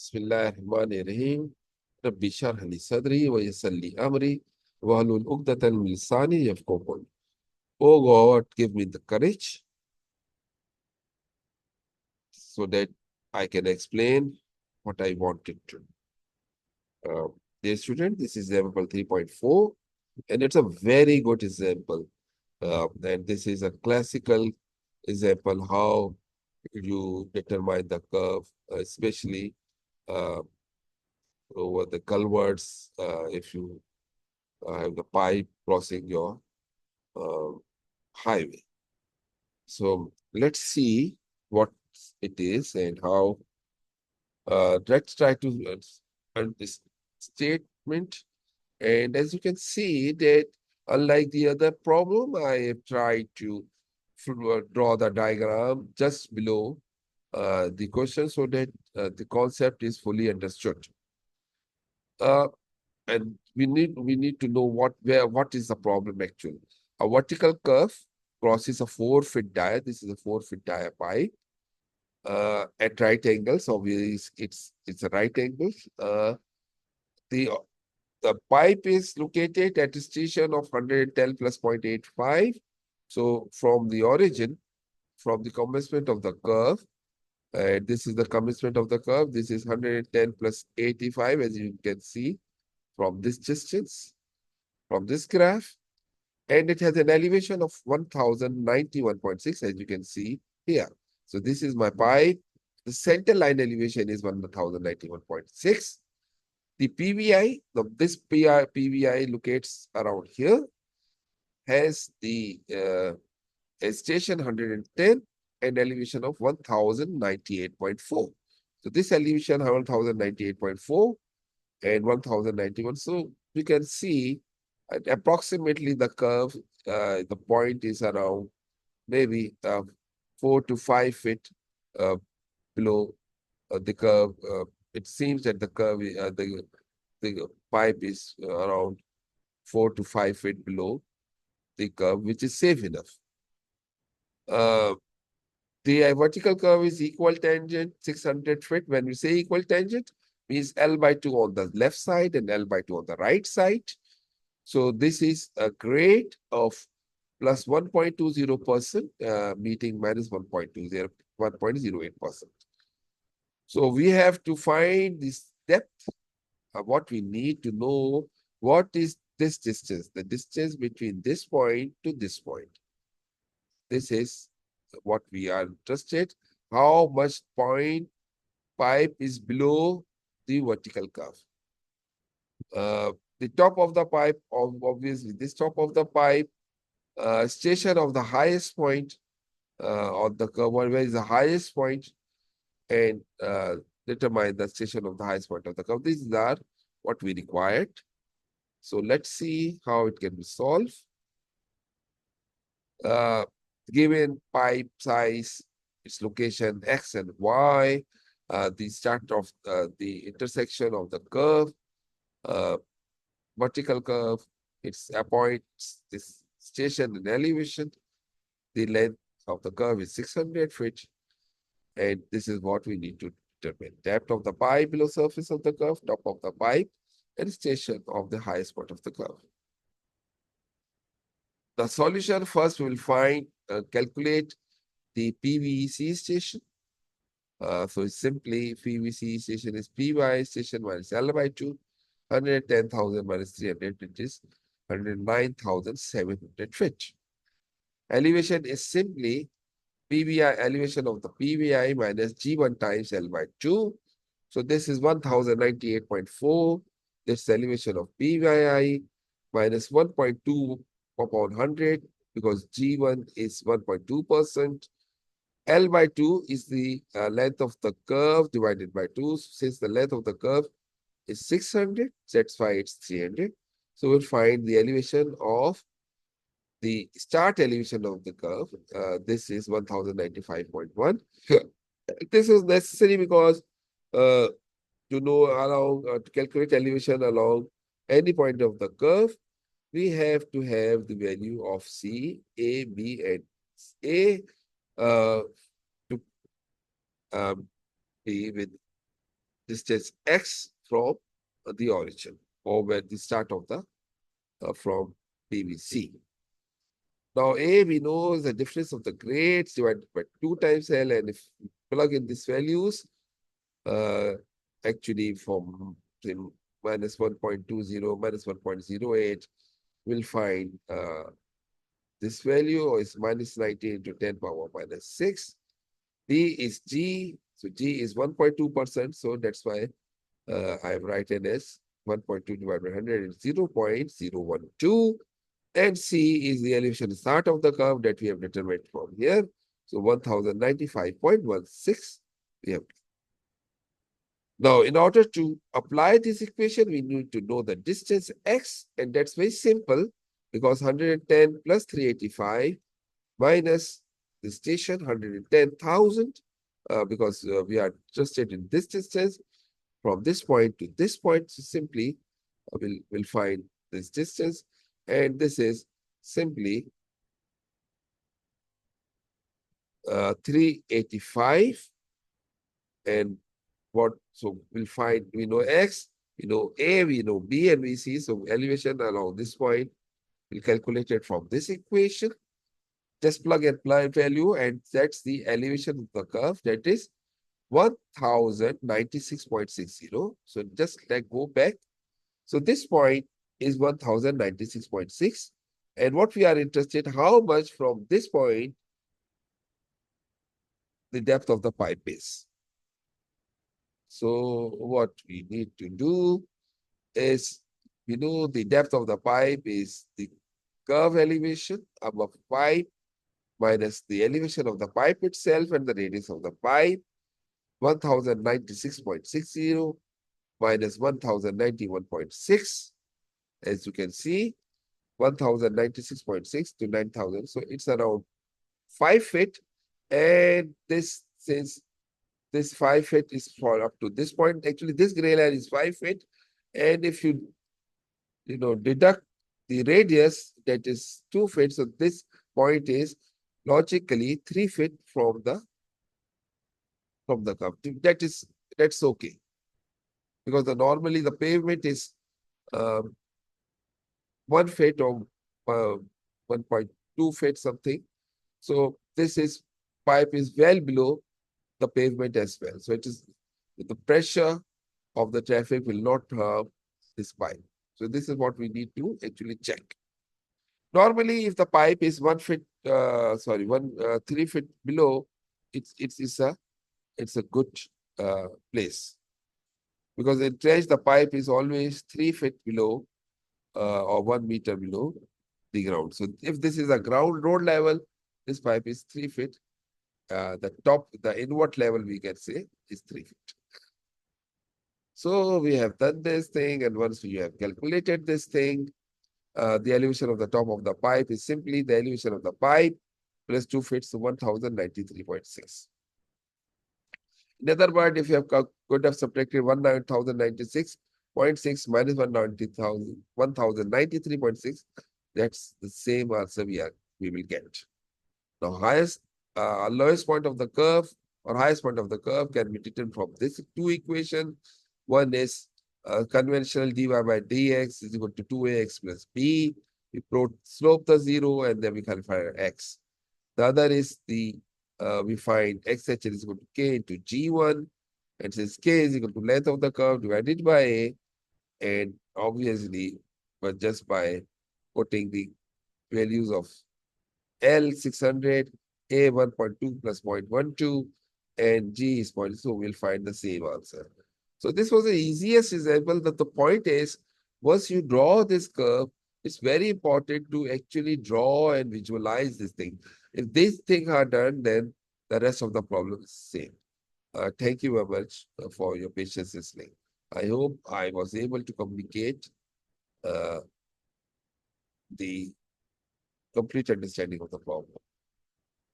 بسم الله الرحمن الرحيم ربي اشرح لي صدري ويسر لي أمري واحلل عقدة من لساني يفقهوا قولي. Oh God, give me the courage so that I can explain what I wanted to. Uh, Dear student, this is example 3.4 and it's a very good example. And this is a classical example how you determine the curve, especially uh, over the culverts, if you have the pipe crossing your uh, highway. So let's see what it is and how. Let's try to understand this statement. And as you can see that unlike the other problem, I have tried to draw the diagram just below the question so that the concept is fully understood. Uh, and we need to know what is the problem actually. A vertical curve crosses a 4-foot dia. This is a 4-foot dia pipe at right angles. Obviously, it's a right angle. The the pipe is located at a station of 110 plus 0.85. So from the origin, from the commencement of the curve, this is the commencement of the curve. This is 110 plus 85, as you can see from this distance, from this graph. And it has an elevation of 1091.6, as you can see here. So this is my pipe. The center line elevation is 1091.6. The PVI, this PVI locates around here, has the station 110 and elevation of 1098.4. So this elevation 1098.4 and 1091. So you can see approximately the curve, the point is around maybe 4 to 5 feet uh, below the curve. It seems that the curve, the pipe is around 4 to 5 feet below the curve, which is safe enough. The vertical curve is equal tangent 600 feet. When we say equal tangent, means L by 2 on the left side and L by 2 on the right side. So this is a grade of plus 1.20%, meeting minus 1.08%. So we have to find this depth. What we need to know, what is this distance, the distance between this point to this point. This is what we are interested. How much point pipe is below the vertical curve. The top of the pipe, obviously this top of the pipe, station of the highest point on the curve, where is the highest point, and determine the station of the highest point of the curve. These are what we required. So let's see how it can be solved. Given pipe size, its location X and Y, the start of the intersection of the curve, vertical curve, its appoints this station and elevation. The length of the curve is 600 feet. And this is what we need to determine. Depth of the pipe below surface of the curve, top of the pipe, and station of the highest point of the curve. The solution first we will calculate the PVC station. So it's simply PVC station is PY station minus L by 2, 110,000 minus 300, which is 109,700 feet. Elevation is simply PVI, elevation of the PVI minus G1 times L by 2. So this is 1098.4. This elevation of PVI minus 1.2 upon 100 because G1 is 1.2%. L by 2 is the length of the curve divided by 2. Since the length of the curve is 600, that's why it's 300. So we'll find the elevation of the start elevation of the curve. This is 1095.1. This is necessary because to calculate elevation along any point of the curve, we have to have the value of C, A, B, and A to be with distance x from the origin, or where the start of the from PVC. Now A we know is the difference of the grades divided by 2 times L, and if we plug in these values, uh, actually from say, minus 1.20, minus 1.08, we'll find this value is minus 90 into 10 power minus 6. B is G, so G is 1.2%, so that's why I have written as 1.2 divided by 100 is 0.012. And C is the elevation start of the curve that we have determined from here. So 1095.16 we have. Now, in order to apply this equation, we need to know the distance x, and that's very simple because 110 plus 385 minus the station 110,000 because we are interested in this distance from this point to this point. So simply we'll find this distance, and this is simply 385. And what, so we'll find, we know x, we know A, we know B, and we see, so elevation along this point, we'll calculate it from this equation. Just plug and play value, and that's the elevation of the curve, that is 1096.60. So just like go back. So this point is 1096.6. And what we are interested, how much from this point the depth of the pipe is. So what we need to do is, we know the depth of the pipe is the curve elevation above pipe minus the elevation of the pipe itself and the radius of the pipe, 1096.60 minus 1091.6. As you can see, 1096.6 to 9,000. So it's around 5 feet. And this, since this 5 feet is for up to this point, actually this gray line is 5 feet. And if you deduct the radius, that is 2 feet. So this point is logically 3 feet from the curve. That's okay. Because normally the pavement is 1 feet or 1.2 feet something. So this is pipe is well below the pavement as well. So it is the pressure of the traffic will not harm this pipe. So this is what we need to actually check. Normally, if the pipe is 1 feet, 3 feet below, it's a good place, because in trench the pipe is always 3 feet below or 1 meter below the ground. So if this is a ground road level, this pipe is 3 feet. The inward level we can say is 3 feet. So we have done this thing, and once we have calculated this thing, the elevation of the top of the pipe is simply the elevation of the pipe plus 2 feet, so 1093.6. In other words, if you could have subtracted 1096.6 minus 1093.6, that's the same answer we will get. Now, lowest point of the curve or highest point of the curve can be written from this two equations. One is conventional dy by dx is equal to 2ax plus b. We slope the 0 and then we calculate x. The other is we find xh is equal to k into g1. And since k is equal to length of the curve divided by a, and obviously, but just by putting the values of L 600, A 1.2 plus 0.12, and G is 0.2, so we'll find the same answer. So this was the easiest example. That the point is, once you draw this curve, it's very important to actually draw and visualize this thing. If these things are done, then the rest of the problem is same. Thank you very much for your patience listening. I hope I was able to communicate the complete understanding of the problem.